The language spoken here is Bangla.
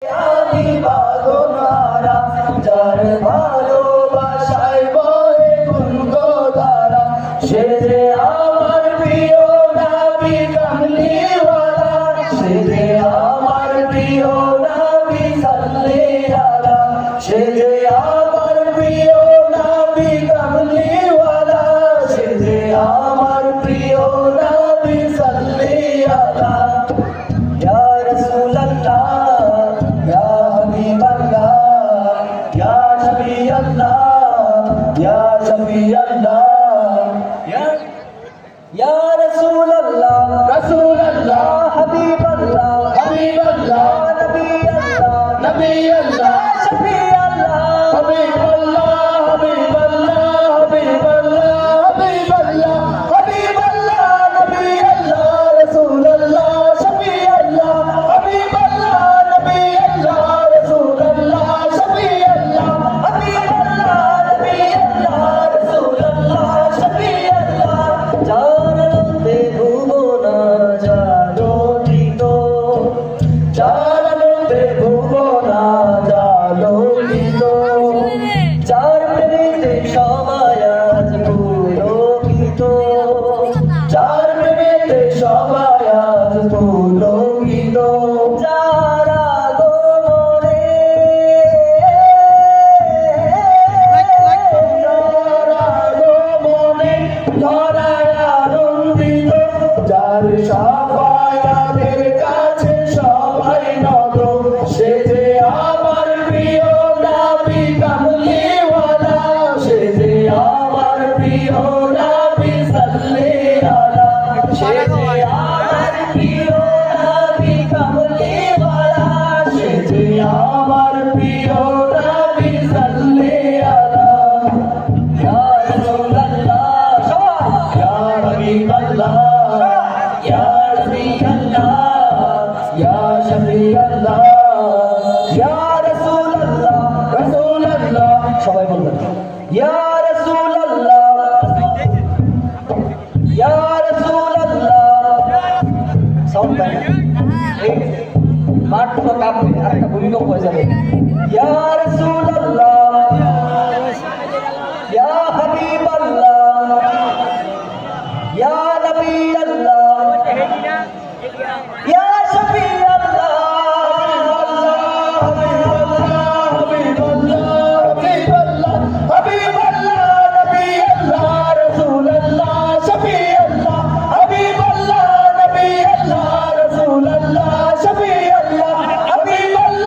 আমি বাগনারা যার ভালোবাসায় বয়ে গঙ্গোধারা সে যে আমার প্রিয় নবী কামলিওয়ালা সে যে আমার প্রিয় নবী সাল্লিয়ালা সে যে আমার প্রিয় নবী কামলিওয়ালা সে যে আমার প্রিয় নবী সাল্লিয়ালা ইয়া রাসূলুল্লাহ या शफी अल्लाह या रसूल अल्लाह हबीब अल्लाह नबी अल्लाह शफी अल्लाह हबीब अल्लाह नबी अल्लाह रसूल अल्लाह शफी अल्लाह हबीब अल्लाह नबी अल्लाह रसूल अल्लाह शफी अल्लाह हबीब अल्लाह नबी अल्लाह रसूल अल्लाह शफी अल्लाह जानते भुवना जालोकित जानते भुवना जालोकित चार प्रेमीते सबाई आज पुलकित चार प्रेमीते सबाई आज पुलकित যারা গোমরে ধরার আনন্দিত যার সাফায়াতের কাছে সবাই নত সে যে আমার প্রিয় নবী কামলিওয়ালা সে যে আমার প্রিয় নবী সাল্লিয়ালা সে যে আমার প্রিয় নবী কামলিওয়ালা সে যে আমার প্রিয় নবী সাল্লিয়ালা ইয়া রাসূলুল্লাহ ইয়া হাবিবাল্লাহ ইয়া নবিয়াল্লাহ ইয়া শফিয়াল্লাহ ইয়া রাসূলুল্লাহ সবাই বলবেন ইয়া রাসূলুল্লাহ ইয়া রাসূলুল্লাহ সাউন্ড এই মাঠ তো কাঁপবে আর একটা ভূমিকম্প হয়ে যাবে ইয়া রাসূলুল্লাহ